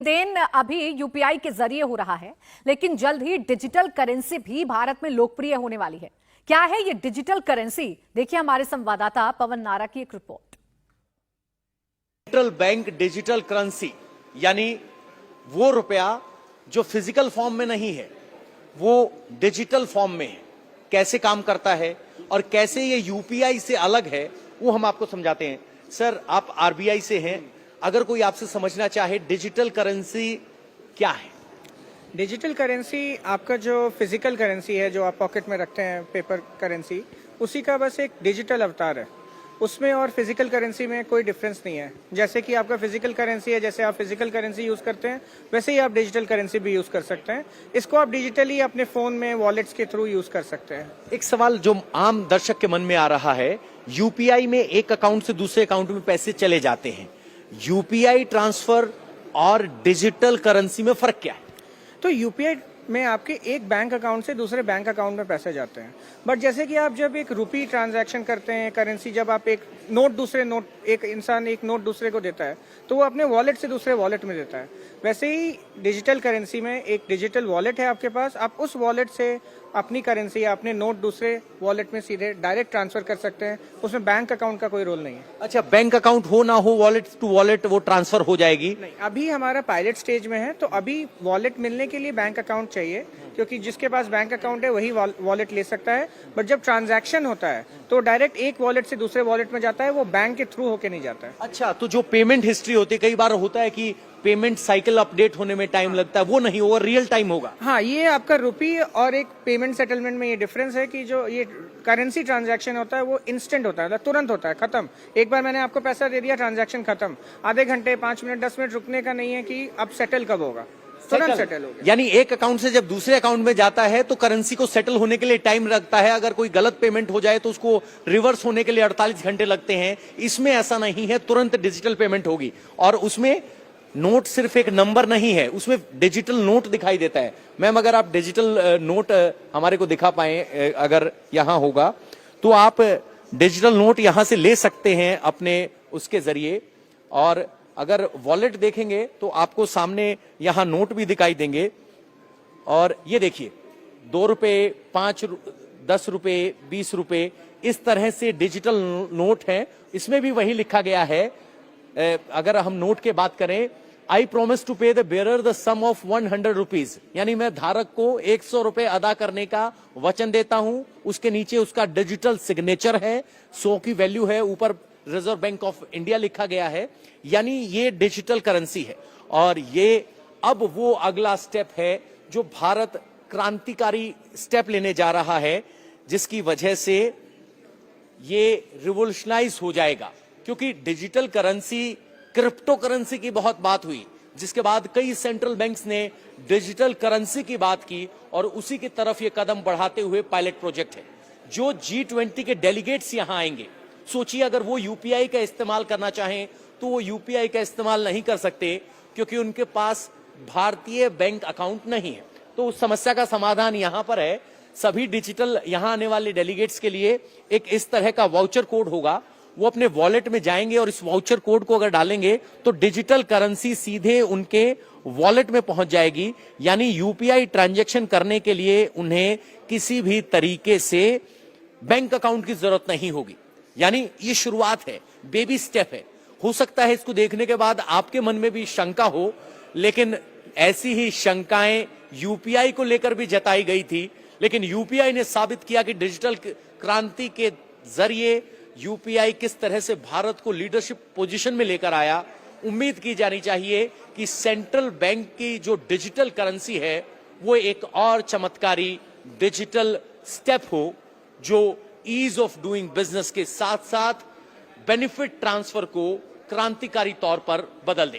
Then अभी UPI के जरिए हो रहा है, लेकिन जल्द ही डिजिटल करेंसी भी भारत में लोकप्रिय होने वाली है। क्या है ये डिजिटल करेंसी? देखिए हमारे संवाददाता पवन नारा की एक report. Central bank digital currency यानी वो रुपया जो फिजिकल फॉर्म में नहीं है, वो डिजिटल फॉर्म में है। कैसे काम करता है और कैसे ये यूपीआई से अलग है, वो हम आपको समझाते हैं। सर, आप आरबीआई से हैं, अगर कोई आपसे समझना चाहे डिजिटल करेंसी क्या है? डिजिटल करेंसी आपका जो फिजिकल करेंसी है, जो आप पॉकेट में रखते हैं पेपर करेंसी, उसी का बस एक डिजिटल अवतार है। उसमें और फिजिकल करेंसी में कोई डिफरेंस नहीं है। जैसे कि आपका फिजिकल करेंसी है, जैसे आप फिजिकल करेंसी यूज करते हैं, वैसे ही आप डिजिटल करेंसी भी यूज कर सकते हैं। इसको आप डिजिटली अपने फोन में वॉलेट्स के थ्रू यूज कर सकते हैं। एक सवाल जो आम दर्शक के मन में आ रहा है, यूपीआई में एक अकाउंट से दूसरे अकाउंट में पैसे चले जाते हैं, यूपीआई ट्रांसफर और डिजिटल करेंसी में फर्क क्या है? तो यूपीआई में आपके एक बैंक अकाउंट से दूसरे बैंक अकाउंट में पैसे जाते हैं, बट जैसे कि आप जब एक रुपी ट्रांजैक्शन करते हैं करेंसी, जब आप एक इंसान एक नोट दूसरे को देता है, तो वो अपने वॉलेट से दूसरे वॉलेट में देता है। वैसे ही डिजिटल करेंसी में एक डिजिटल वॉलेट है आपके पास, आप उस वॉलेट से अपनी करेंसी या अपने नोट दूसरे वॉलेट में सीधे डायरेक्ट ट्रांसफर कर सकते हैं। उसमें बैंक अकाउंट का कोई रोल नहीं है। अच्छा, बैंक अकाउंट हो ना हो, वॉलेट टू वॉलेट वो ट्रांसफर हो जाएगी? नहीं, अभी हमारा पायलट स्टेज में है, तो अभी वॉलेट मिलने के लिए बैंक अकाउंट चाहिए, क्योंकि जिसके पास बैंक अकाउंट है वही वॉलेट ले सकता है। बट जब ट्रांजैक्शन होता है तो डायरेक्ट एक वॉलेट से दूसरे वॉलेट में जाता है, वो बैंक के थ्रू होके नहीं जाता है। अच्छा, तो जो पेमेंट हिस्ट्री होती है, कई बार होता है कि पेमेंट साइकिल अपडेट होने में टाइम लगता है, वो नहीं होगा, रियल टाइम होगा। हाँ, ये आपका रुपी और एक पेमेंट सेटलमेंट में ये डिफरेंस है कि जो ये करेंसी ट्रांजैक्शन होता है वो इंस्टेंट होता है, मतलब तुरंत होता है, खत्म। एक बार मैंने आपको पैसा दे दिया, ट्रांजैक्शन खत्म। आधे घंटे, 5 मिनट, 10 मिनट रुकने का नहीं है कि अब सेटल कब होगा, तुरंत सेटल हो गया। यानी एक अकाउंट से जब दूसरे अकाउंट में जाता है तो करेंसी को सेटल होने के लिए टाइम लगता है। अगर कोई गलत पेमेंट हो जाए तो उसको रिवर्स होने के लिए 48 घंटे लगते हैं। इसमें ऐसा नहीं है, तुरंत डिजिटल पेमेंट होगी। और उसमें नोट सिर्फ एक नंबर नहीं है, उसमें डिजिटल नोट दिखाई देता है। मैम, अगर आप डिजिटल नोट हमारे को दिखा पाए, अगर यहां होगा तो आप डिजिटल नोट यहां से ले सकते हैं अपने उसके जरिए। और अगर वॉलेट देखेंगे तो आपको सामने यहां नोट भी दिखाई देंगे। और ये देखिए, 2 रुपए, 5, 10 रुपए, 20 रुपए, इस तरह से डिजिटल नोट है। इसमें भी वही लिखा गया है। अगर हम नोट के बात करें, I promise to pay the bearer the sum of 100 rupees, यानी मैं धारक को 100 रुपए अदा करने का वचन देता हूं। उसके नीचे उसका डिजिटल सिग्नेचर है, 100 की वैल्यू है, ऊपर रिजर्व बैंक ऑफ इंडिया लिखा गया है। यानी ये डिजिटल करेंसी है। और ये अब वो अगला स्टेप है जो भारत क्रांतिकारी स्टेप लेने जा रहा है, जिसकी वजह से ये रिवोल्यूशनाइज हो जाएगा। क्योंकि डिजिटल करेंसी, क्रिप्टो करेंसी की बहुत बात हुई, जिसके बाद कई सेंट्रल बैंक्स ने डिजिटल करेंसी की बात की और उसी की तरफ ये कदम बढ़ाते हुए पायलट प्रोजेक्ट है। जो G20 के डेलीगेट्स यहां आएंगे, सोचिए अगर वो यूपीआई का इस्तेमाल करना चाहें तो वो यूपीआई का इस्तेमाल नहीं कर सकते, क्योंकि उनके पास भारतीय बैंक अकाउंट नहीं है। तो उस समस्या का समाधान यहां पर है। सभी डिजिटल यहां आने वाले डेलीगेट्स के लिए एक इस तरह का वाउचर कोड होगा। वो अपने वॉलेट में जाएंगे और इस वाउचर कोड को अगर डालेंगे तो डिजिटल करेंसी सीधे उनके वॉलेट में पहुंच जाएगी। यानी यूपीआई ट्रांजैक्शन करने के लिए उन्हें किसी भी तरीके से बैंक अकाउंट की जरूरत नहीं होगी। यानी ये शुरुआत है, बेबी स्टेप है। हो सकता है इसको देखने के बाद आपके मन में भी शंका हो, लेकिन ऐसी ही शंकाएं यूपीआई को लेकर भी जताई गई थी। लेकिन यूपीआई ने साबित किया कि डिजिटल क्रांति के जरिए यूपीआई किस तरह से भारत को लीडरशिप पोजीशन में लेकर आया। उम्मीद की जानी चाहिए कि सेंट्रल बैंक की जो डिजिटल करेंसी है वो एक और चमत्कारी डिजिटल स्टेप हो, जो ईज ऑफ डूइंग बिजनेस के साथ साथ बेनिफिट ट्रांसफर को क्रांतिकारी तौर पर बदल दे।